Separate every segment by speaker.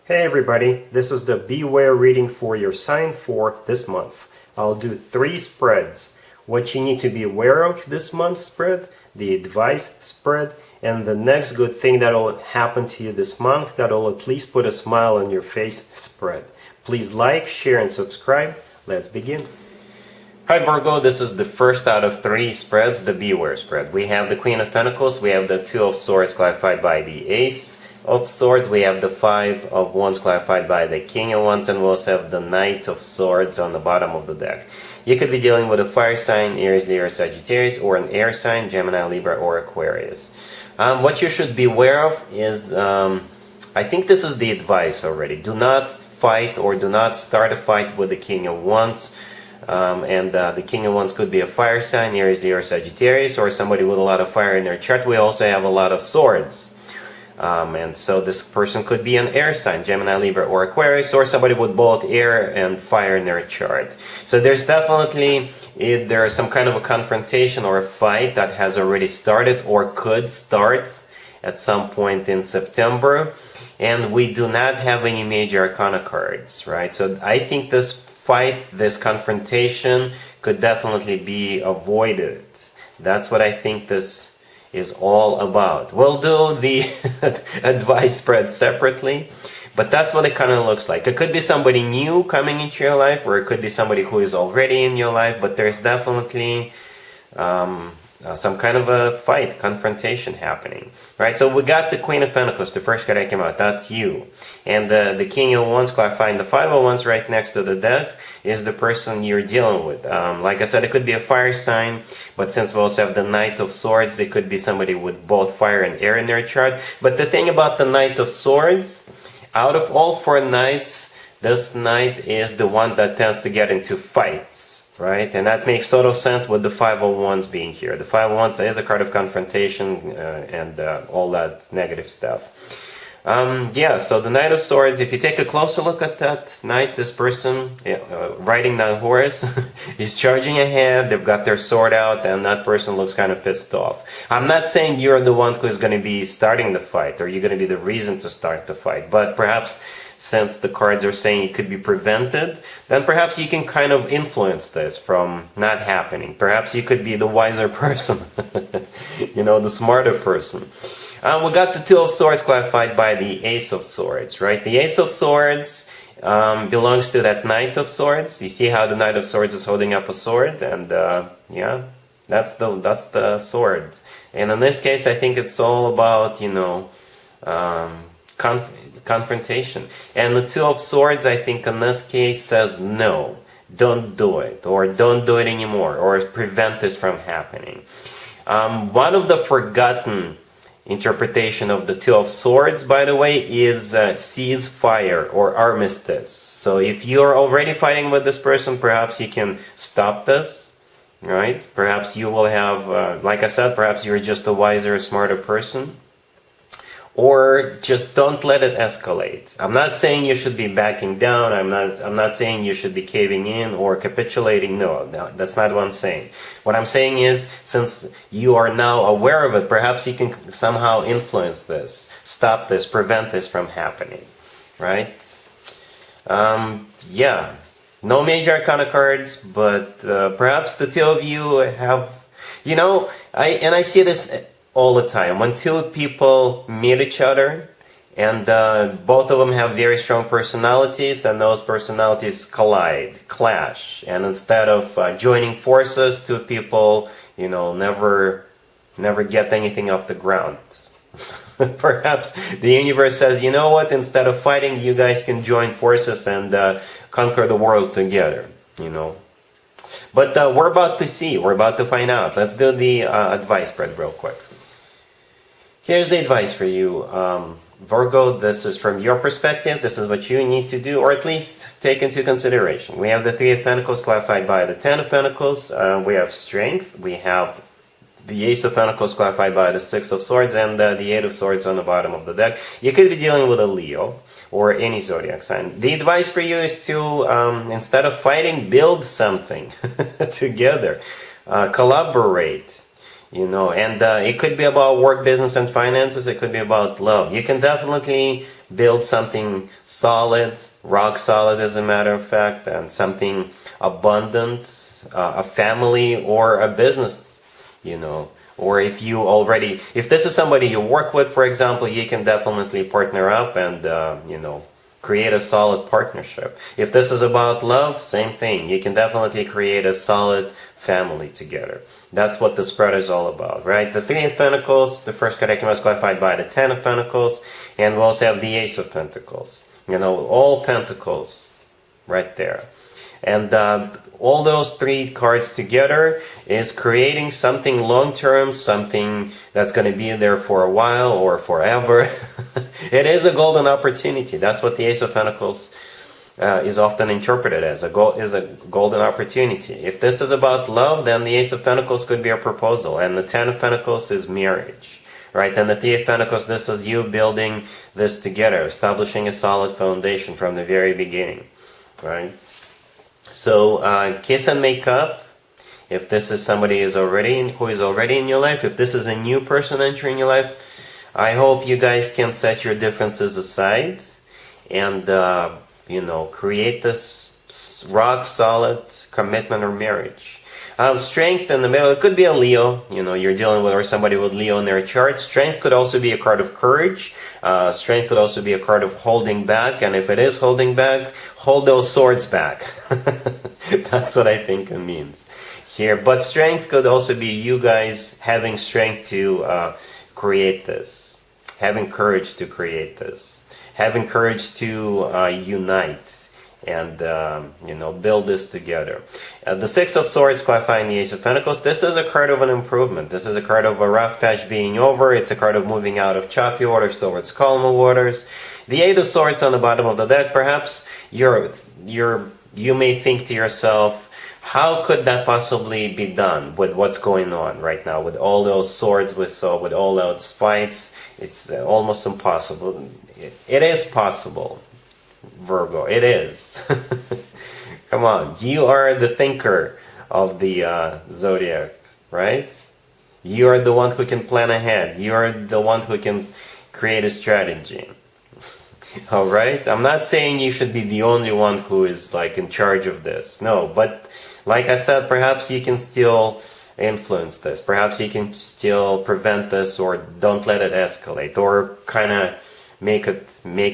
Speaker 1: Hey everybody, this is the Beware reading for your sign for this month. I'll do 3 spreads. What you need to be aware of this month spread, the advice spread, and the next good thing that will happen to you this month that will at least put a smile on your face spread. Please like, share, and subscribe. Let's begin. Hi Virgo, this is the first out of 3 spreads, the Beware spread. We have the Queen of Pentacles, we have the Two of Swords clarified by the Ace of Swords, we have the Five of Wands clarified by the King of Wands, and we also have the Knight of Swords on the bottom of the deck. You could be dealing with a fire sign, Aries, Leo, Sagittarius, or an air sign, Gemini, Libra, or Aquarius. What you should be aware of is, I think this is the advice already. Do not fight or do not start a fight with the King of Wands. The King of Wands could be a fire sign, Aries, Leo, Sagittarius, or somebody with a lot of fire in their chart. We also have a lot of swords. And so this person could be an air sign, Gemini, Libra, or Aquarius, or somebody with both air and fire in their chart. So there's definitely there's some kind of a confrontation or a fight that has already started or could start at some point in September. And we do not have any major arcana cards, right? So I think this fight, this confrontation could definitely be avoided. That's what I think this is all about. We'll do the advice spread separately, but that's what it kind of looks like. It could be somebody new coming into your life, or it could be somebody who is already in your life, but there's definitely some kind of a fight, confrontation happening, right? So we got the Queen of Pentacles, the first card that came out, that's you. And the King of Wands clarifying the Five of Wands right next to the deck is the person you're dealing with. Like I said, it could be a fire sign, but since we also have the Knight of Swords, it could be somebody with both fire and air in their chart. But the thing about the Knight of Swords, out of all 4 knights, this knight is the one that tends to get into fights, right? And that makes total sense with the Five of Wands being here. The Five of Wands is a card of confrontation and all that negative stuff. So the Knight of Swords, if you take a closer look at that knight, this person riding that horse is charging ahead, they've got their sword out, and that person looks kind of pissed off. I'm not saying you're the one who's going to be starting the fight, or you're going to be the reason to start the fight, but perhaps since the cards are saying it could be prevented, then perhaps you can kind of influence this from not happening. Perhaps you could be the wiser person, the smarter person. We got the Two of Swords clarified by the Ace of Swords, right? The Ace of Swords belongs to that Knight of Swords. You see how the Knight of Swords is holding up a sword, and that's the sword. And in this case, I think it's all about confrontation. And the Two of Swords, I think in this case, says no, don't do it, or don't do it anymore, or prevent this from happening. One of the forgotten interpretation of the Two of Swords, by the way, is ceasefire or armistice. So if you're already fighting with this person, perhaps you can stop this, right? Perhaps you will have, like I said, perhaps you're just a wiser, smarter person. Or just don't let it escalate. I'm not saying you should be backing down. I'm not saying you should be caving in or capitulating. No, that's not what I'm saying. What I'm saying is, since you are now aware of it, perhaps you can somehow influence this, stop this, prevent this from happening, right? No major arcana cards, but perhaps the two of you have, I see this all the time. When two people meet each other and both of them have very strong personalities, and those personalities clash, and instead of joining forces, two people never get anything off the ground. Perhaps the universe says, you know what, instead of fighting, you guys can join forces and conquer the world together, But we're about to see, we're about to find out. Let's do the advice spread real quick. Here's the advice for you, Virgo. This is from your perspective. This is what you need to do, or at least take into consideration. We have the Three of Pentacles clarified by the Ten of Pentacles. We have strength. We have the Ace of Pentacles clarified by the Six of Swords, and the Eight of Swords on the bottom of the deck. You could be dealing with a Leo or any zodiac sign. The advice for you is to, instead of fighting, build something together. Collaborate. And it could be about work, business, and finances. It could be about love. You can definitely build something solid, rock solid as a matter of fact, and something abundant, a family or a business, you know. Or if this is somebody you work with, for example, you can definitely partner up and, create a solid partnership. If this is about love, same thing. You can definitely create a solid family together. That's what the spread is all about, right? The Three of Pentacles, the first card is clarified by the Ten of Pentacles, and we also have the Ace of Pentacles. All Pentacles right there. And all those three cards together is creating something long-term, something that's going to be there for a while or forever. It is a golden opportunity. That's what the Ace of Pentacles is often interpreted as, a golden opportunity. If this is about love, then the Ace of Pentacles could be a proposal, and the Ten of Pentacles is marriage, right? And the Three of Pentacles, this is you building this together, establishing a solid foundation from the very beginning, right? So kiss and make up. If this is somebody who is already in your life, if this is a new person entering your life, I hope you guys can set your differences aside and create this rock solid commitment or marriage. Strength in the middle. It could be a Leo. You're dealing with, or somebody with Leo in their chart. Strength could also be a card of courage. Strength could also be a card of holding back. And if it is holding back, hold those swords back. That's what I think it means here. But strength could also be you guys having strength to create this, having courage to create this, having courage to unite and build this together. The Six of Swords clarifying the Ace of Pentacles. This is a card of an improvement. This is a card of a rough patch being over. It's a card of moving out of choppy waters towards calmer waters. The Eight of Swords on the bottom of the deck. Perhaps you may think to yourself, how could that possibly be done with what's going on right now, with all those swords we saw, with all those fights? It's almost impossible. It is possible, Virgo. It is. Come on. You are the thinker of the zodiac, right? You are the one who can plan ahead. You are the one who can create a strategy. All right? I'm not saying you should be the only one who is in charge of this. No, but like I said, perhaps you can still influence this. Perhaps you can still prevent this, or don't let it escalate, or kind of make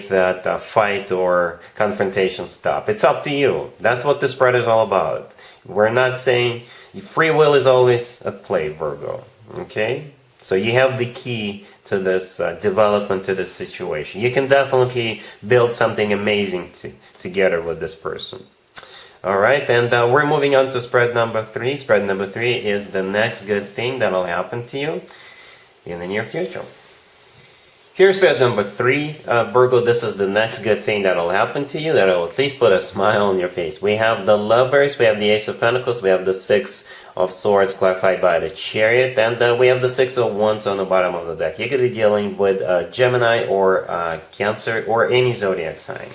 Speaker 1: that fight or confrontation stop. It's up to you. That's what the spread is all about. We're not saying free will is always at play, Virgo. Okay? So you have the key to this development, to this situation. You can definitely build something amazing together with this person. All right, and we're moving on to spread number 3. Spread number 3 is the next good thing that will happen to you in the near future. Here's spread number 3. Virgo, this is the next good thing that will happen to you, that will at least put a smile on your face. We have the Lovers, we have the Ace of Pentacles, we have the Six of Swords clarified by the Chariot, and we have the Six of Wands on the bottom of the deck. You could be dealing with Gemini or Cancer or any zodiac sign.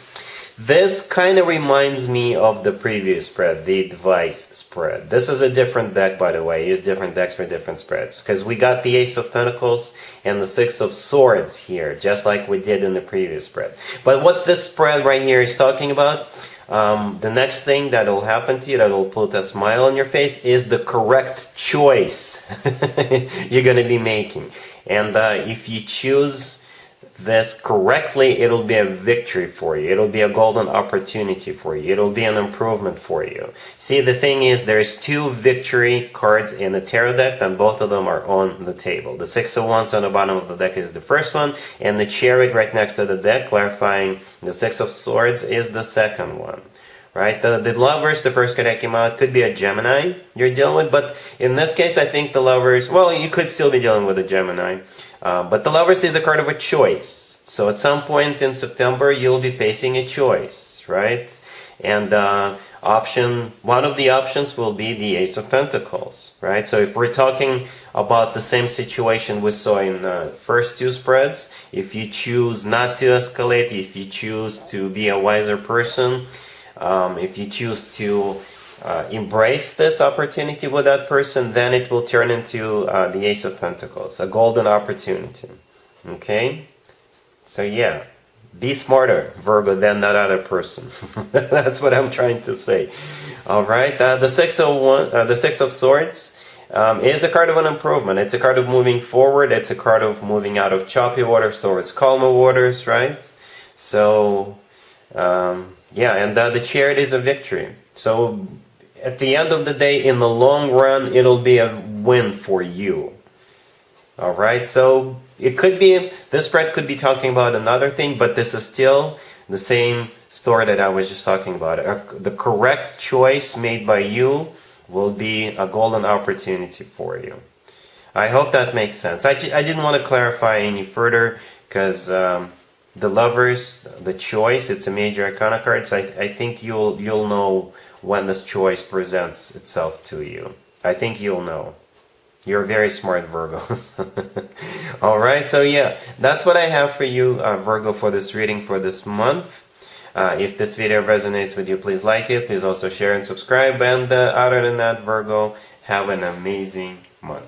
Speaker 1: This kind of reminds me of the previous spread, the advice spread. This is a different deck, by the way. I use different decks for different spreads, because we got the Ace of Pentacles and the Six of Swords here, just like we did in the previous spread. But what this spread right here is talking about, the next thing that will happen to you, that will put a smile on your face, is the correct choice you're going to be making. And if you choose this correctly, it'll be a victory for you. It'll be a golden opportunity for you. It'll be an improvement for you. See, the thing is, there's 2 victory cards in the tarot deck, and both of them are on the table. The Six of Wands on the bottom of the deck is the first one, and the Chariot right next to the deck, clarifying the Six of Swords, is the second one. Right? The Lovers, the first card that came out, could be a Gemini you're dealing with, but in this case, I think the Lovers, well, you could still be dealing with a Gemini, but the Lovers is a card of a choice. So at some point in September, you'll be facing a choice, right? And one of the options will be the Ace of Pentacles, right? So if we're talking about the same situation we saw in the first 2 spreads, if you choose not to escalate, if you choose to be a wiser person, if you choose to embrace this opportunity with that person, then it will turn into the Ace of Pentacles, a golden opportunity. Okay? So yeah, Be smarter, Virgo, than that other person. That's what I'm trying to say. All right. The Six of Swords is a card of an improvement. It's a card of moving forward. It's a card of moving out of choppy waters towards calmer waters, right? So, yeah, and the Chariot is a victory. So, at the end of the day, in the long run, it'll be a win for you. All right. So it could be, this spread could be talking about another thing, but this is still the same story that I was just talking about. The correct choice made by you will be a golden opportunity for you. I hope that makes sense. I didn't want to clarify any further because the Lovers, the choice, it's a major arcana card, so I think you'll know when this choice presents itself to you. I think you'll know. You're very smart, Virgo. Alright, so yeah, that's what I have for you, Virgo, for this reading for this month. If this video resonates with you, please like it. Please also share and subscribe. And other than that, Virgo, have an amazing month.